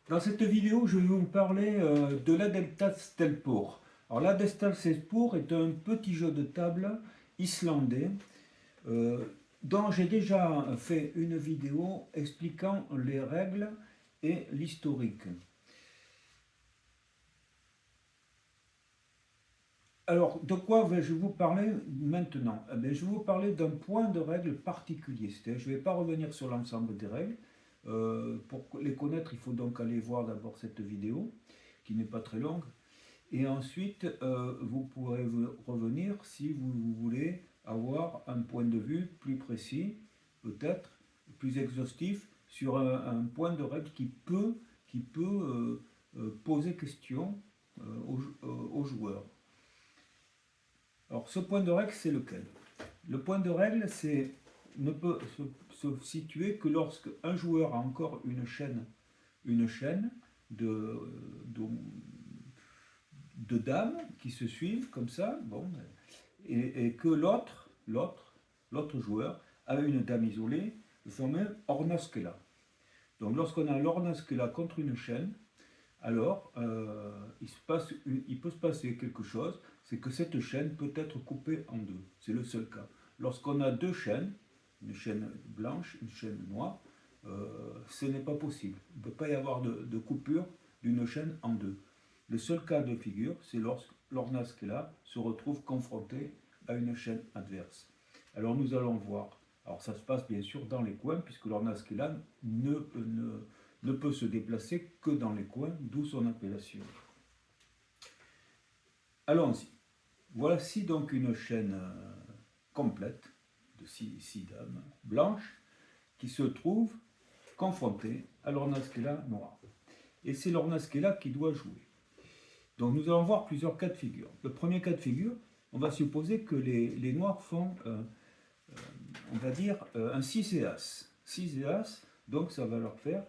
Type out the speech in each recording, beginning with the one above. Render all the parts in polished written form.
Dans cette vidéo, je vais vous parler de l'Adelstalspor. Alors l'Adelstalspor est un petit jeu de table islandais dont j'ai déjà fait une vidéo expliquant les règles et l'historique. Alors, de quoi vais-je vous parler maintenant? Je vais vous parler d'un point de règle particulier. C'est-à-dire, je ne vais pas revenir sur l'ensemble des règles. Pour les connaître, il faut donc aller voir d'abord cette vidéo, qui n'est pas très longue. Et ensuite, vous pourrez revenir si vous voulez avoir un point de vue plus précis, peut-être plus exhaustif, sur un point de règle qui peut poser question aux joueurs. Alors, ce point de règle, c'est lequel? Le point de règle, ne peut se situer que lorsque un joueur a encore une chaîne de dames qui se suivent comme ça, bon, et que l'autre joueur a une dame isolée, le fameux Hornaskela. Donc, lorsqu'on a l'Hornaskela contre une chaîne, alors il peut se passer quelque chose, c'est que cette chaîne peut être coupée en deux. C'est le seul cas. Lorsqu'on a deux chaînes, une chaîne blanche, une chaîne noire, ce n'est pas possible. Il ne peut pas y avoir de coupure d'une chaîne en deux. Le seul cas de figure, c'est lorsque l'Hornaskela se retrouve confronté à une chaîne adverse. Alors nous allons voir. Alors ça se passe bien sûr dans les coins, puisque l'Hornaskela ne peut se déplacer que dans les coins, d'où son appellation. Allons-y. Voici donc une chaîne complète de 6 dames blanches qui se trouve confrontée à l'Hornaskela noire. Et c'est l'Hornaskela qui doit jouer. Donc nous allons voir plusieurs cas de figure. Le premier cas de figure, on va supposer que les noirs font, on va dire, un 6 et As. 6 et As, donc ça va leur faire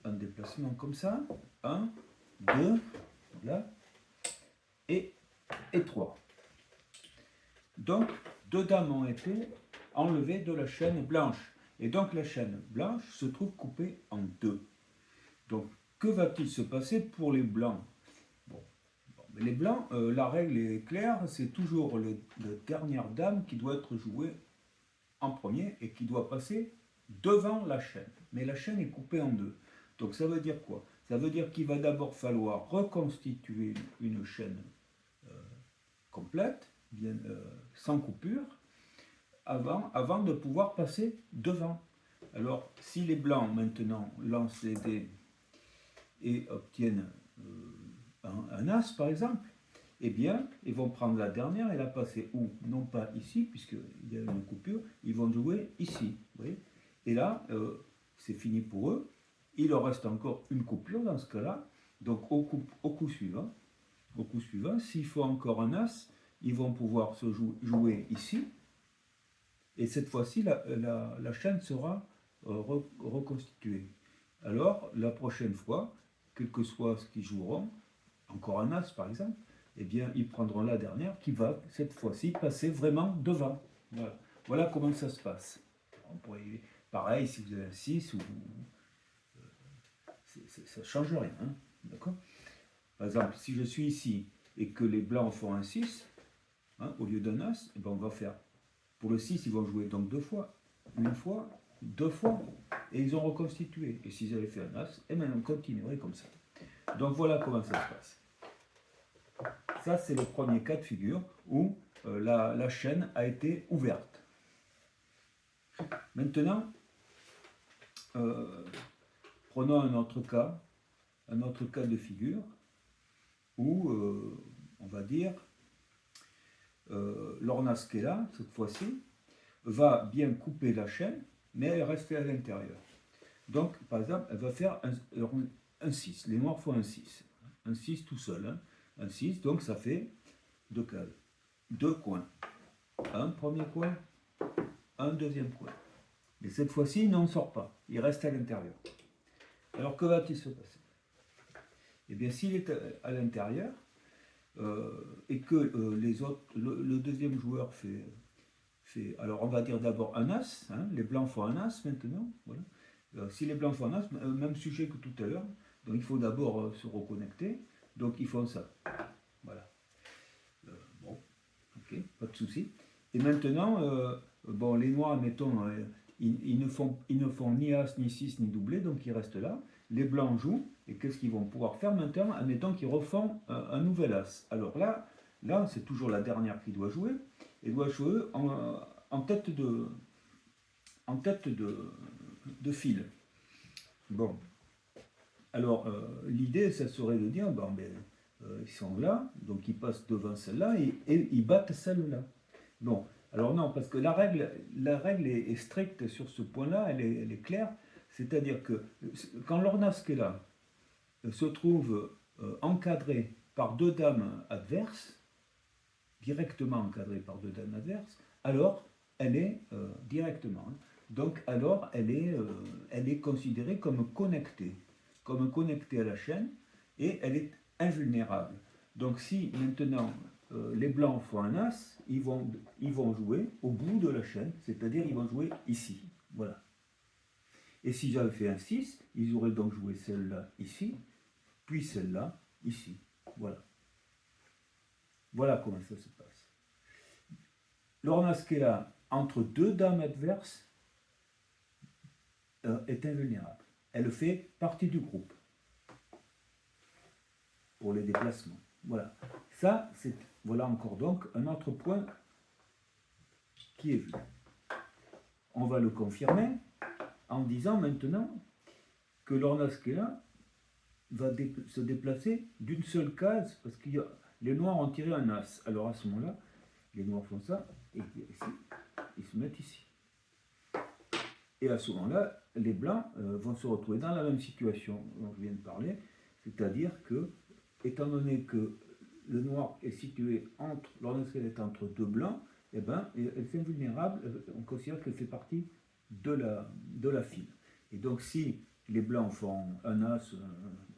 un déplacement comme ça, 1, 2, là, et 3. Donc, 2 dames ont été enlevées de la chaîne blanche. Et donc la chaîne blanche se trouve coupée en 2. Donc, que va-t-il se passer pour les blancs? Mais les blancs, la règle est claire, c'est toujours la dernière dame qui doit être jouée en premier et qui doit passer devant la chaîne. Mais la chaîne est coupée en 2. Donc ça veut dire quoi? Ça veut dire qu'il va d'abord falloir reconstituer une chaîne complète, sans coupure, avant de pouvoir passer devant. Alors, si les blancs maintenant lancent les dés et obtiennent un As par exemple, eh bien, ils vont prendre la dernière et la passer où? Non pas ici, puisqu'il y a une coupure, ils vont jouer ici. Vous voyez? Et là, c'est fini pour eux. Il leur reste encore une coupure dans ce cas-là. Donc au coup suivant, s'il faut encore un As, ils vont pouvoir se jouer ici. Et cette fois-ci, la chaîne sera reconstituée. Alors, la prochaine fois, quel que soit ce qu'ils joueront, encore un As par exemple, eh bien, ils prendront la dernière qui va, cette fois-ci, passer vraiment devant. Voilà comment ça se passe. On pourrait, pareil, si vous avez un 6, ça ne change rien. Hein, d'accord? Par exemple, si je suis ici et que les blancs font un 6, hein, au lieu d'un As, eh ben on va faire, pour le 6, ils vont jouer donc 2 fois, une fois, 2 fois, et ils ont reconstitué. Et s'ils avaient fait un As, eh bien on continuerait comme ça. Donc voilà comment ça se passe. Ça, c'est le premier cas de figure où la chaîne a été ouverte. Maintenant, prenons un autre cas de figure où, on va dire, l'Hornaskela, cette fois-ci, va bien couper la chaîne, mais elle reste à l'intérieur. Donc, par exemple, elle va faire un 6. Les noirs font un 6. Un 6 tout seul. Hein. Un 6, donc ça fait 2 cases. 2 coins. Un premier coin, un deuxième coin. Mais cette fois-ci, il n'en sort pas. Il reste à l'intérieur. Alors, que va-t-il se passer? Eh bien, s'il est à l'intérieur, et que les autres, le deuxième joueur fait, alors on va dire d'abord un As, hein, les blancs font un As maintenant, voilà. Si les blancs font un as, même sujet que tout à l'heure, donc il faut d'abord se reconnecter, donc ils font ça. Voilà. Bon, ok, pas de souci. Et maintenant, bon, les noirs, mettons, ils ne font ni as, ni 6, ni doublé, donc ils restent là. Les blancs jouent, et qu'est-ce qu'ils vont pouvoir faire maintenant? Admettons qu'ils refont un nouvel as. Alors là c'est toujours la dernière qui doit jouer, et doit jouer en tête de fil. Bon, alors l'idée, ça serait de dire, bon, ben, ils sont là, donc ils passent devant celle-là et ils battent celle-là. Bon, alors non, parce que la règle est stricte sur ce point-là, elle est claire, c'est-à-dire que quand l'ornasque est là, se trouve encadré par deux dames adverses, directement encadrée par deux dames adverses, alors elle est directement. Donc alors elle est considérée comme connectée à la chaîne, et elle est invulnérable. Donc si maintenant les blancs font un as, ils vont jouer au bout de la chaîne, c'est-à-dire ils vont jouer ici. Voilà. Et si j'avais fait un 6, ils auraient donc joué celle-là ici, puis celle-là ici. Voilà. Voilà comment ça se passe. L'ornasque est là, entre deux dames adverses, est invulnérable. Elle fait partie du groupe pour les déplacements. Voilà. Ça, c'est, voilà encore donc un autre point qui est vu. On va le confirmer en disant maintenant que l'ornasque est là va se déplacer d'une seule case, parce que les noirs ont tiré un as. Alors à ce moment-là, les noirs font ça, et ici, ils se mettent ici. Et à ce moment-là, les blancs vont se retrouver dans la même situation dont je viens de parler, c'est-à-dire que, étant donné que le noir est situé entre, l'ornasque est entre deux blancs, eh ben, elle est invulnérable, on considère qu'elle fait partie de la file. Et donc si les blancs font un as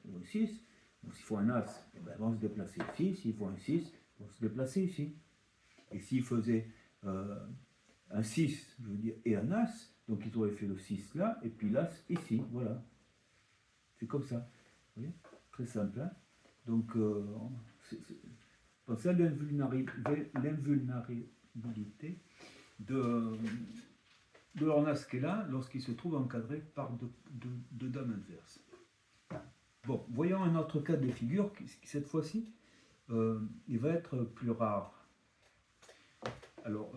ou un 6, donc s'ils font un as, eh ben, ils vont se déplacer ici, s'ils font un 6, ils vont se déplacer ici. Et s'ils faisaient un 6, je veux dire, et un as, donc ils auraient fait le 6 là, et puis l'as ici, voilà. C'est comme ça. Vous voyez, très simple. Hein, donc, pensez à l'invulnérabilité de l'ornasque là lorsqu'il se trouve encadré par deux dames adverses. Bon, voyons un autre cas de figure qui cette fois-ci, il va être plus rare. Alors,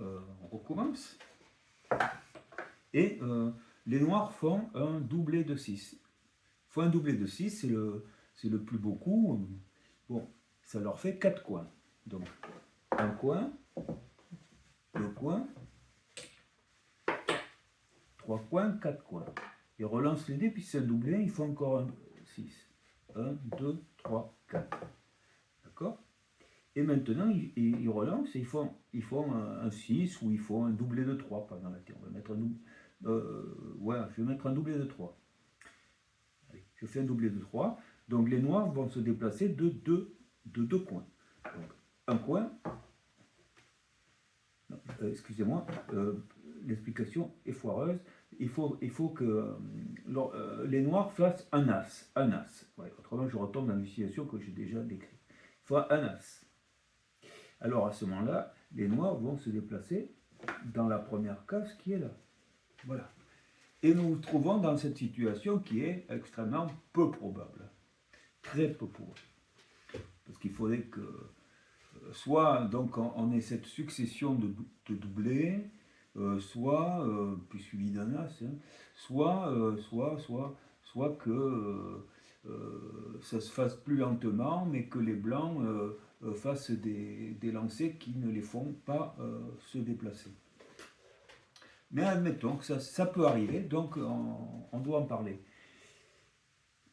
on recommence. Et les noirs font un doublé de 6. Font un doublé de 6, c'est le plus beau coup. Bon, ça leur fait 4 coins. Donc, un coin, deux coins, 3 coins, 4 coins. Ils relancent les dés, puis c'est un doublé, ils font encore un 6. 1, 2, 3, 4. D'accord? Et maintenant, ils relancent et ils font un 6 ou ils font un doublé de 3 pendant la terre. On va mettre un doublé. Je vais mettre un doublé de 3. Allez, je fais un doublé de 3. Donc les noirs vont se déplacer de deux coins. Donc, un coin. Excusez-moi, l'explication est foireuse. Il faut que les noirs fassent un as. Un as. Ouais, autrement, je retombe dans une situation que j'ai déjà décrite. Il faut un as. Alors à ce moment-là, les noirs vont se déplacer dans la première case qui est là. Voilà. Et nous nous trouvons dans cette situation qui est extrêmement peu probable. Très peu probable. Parce qu'il faudrait que soit donc on ait cette succession de doublés, soit, puis suivi d'un as, hein, soit que ça se fasse plus lentement, mais que les blancs fassent des lancers qui ne les font pas se déplacer. Mais admettons que ça peut arriver, donc on doit en parler.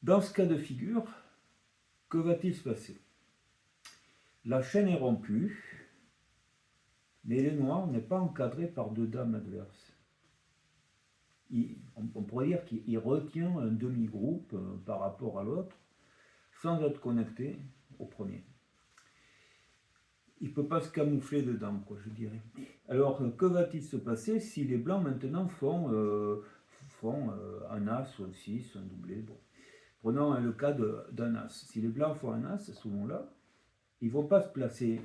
Dans ce cas de figure, que va-t-il se passer? La chaîne est rompue, mais les noirs n'est pas encadré par deux dames adverses. On pourrait dire qu'il retient un demi-groupe par rapport à l'autre, sans être connecté au premier. Il ne peut pas se camoufler dedans, quoi, je dirais. Alors, que va-t-il se passer si les blancs maintenant font font un as ou un 6, un doublé. Bon. Prenons le cas d'un as. Si les blancs font un as, à ce moment-là, ils ne vont pas se placer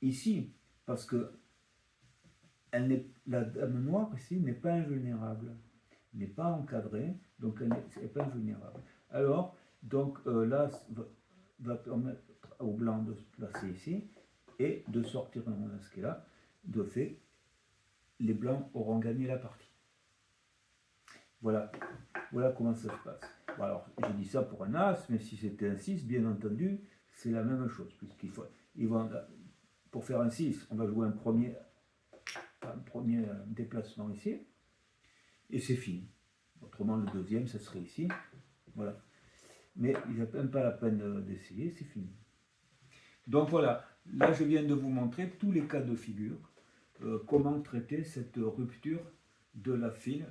ici, parce que la dame noire ici n'est pas invulnérable, n'est pas encadrée, donc elle n'est pas invulnérable. Alors, donc l'as va permettre au blanc de se placer ici et de sortir un as qui est là. De fait, les blancs auront gagné la partie. Voilà, voilà comment ça se passe. Bon, alors, j'ai dit ça pour un as, mais si c'était un 6, bien entendu, c'est la même chose, puisqu'il faut, pour faire un 6, on va jouer un premier déplacement ici, et c'est fini. Autrement, le deuxième, ça serait ici. Voilà. Mais il n'y a même pas la peine d'essayer, c'est fini. Donc voilà, là je viens de vous montrer tous les cas de figure, comment traiter cette rupture de la file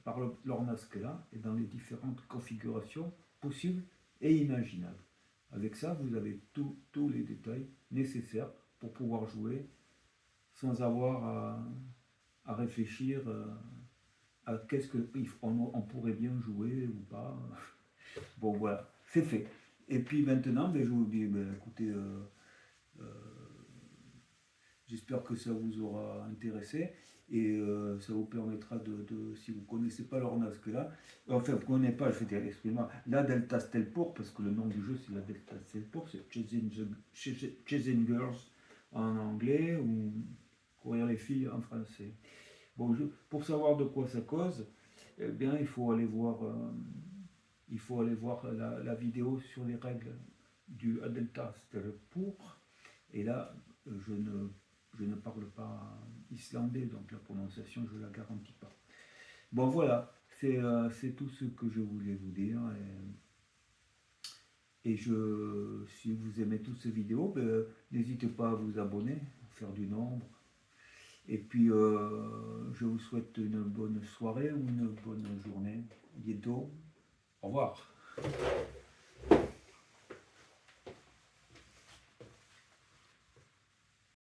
par l'ornasquela et dans les différentes configurations possibles et imaginables. Avec ça, vous avez tous les détails nécessaires pour pouvoir jouer sans avoir à réfléchir à qu'est-ce qu'on pourrait bien jouer ou pas. Bon voilà, c'est fait. Et puis maintenant, ben, je vous dis, ben, écoutez, j'espère que ça vous aura intéressé et ça vous permettra si vous ne connaissez pas l'ornasquela, enfin vous ne connaissez pas, je vais dire, excusez-moi, la Delta Stelpur, parce que le nom du jeu c'est la Delta Stelpur, c'est Chasing Girls en anglais ou Courir les filles en français. Bon, pour savoir de quoi ça cause, eh bien il faut aller voir, la vidéo sur les règles du Delta Stelpur. Et là, je ne parle pas islandais, donc la prononciation, je ne la garantis pas. Bon, voilà, c'est tout ce que je voulais vous dire. Et si vous aimez toutes ces vidéos, ben, n'hésitez pas à vous abonner, à faire du nombre. Et puis, je vous souhaite une bonne soirée ou une bonne journée. Bientôt. Au revoir.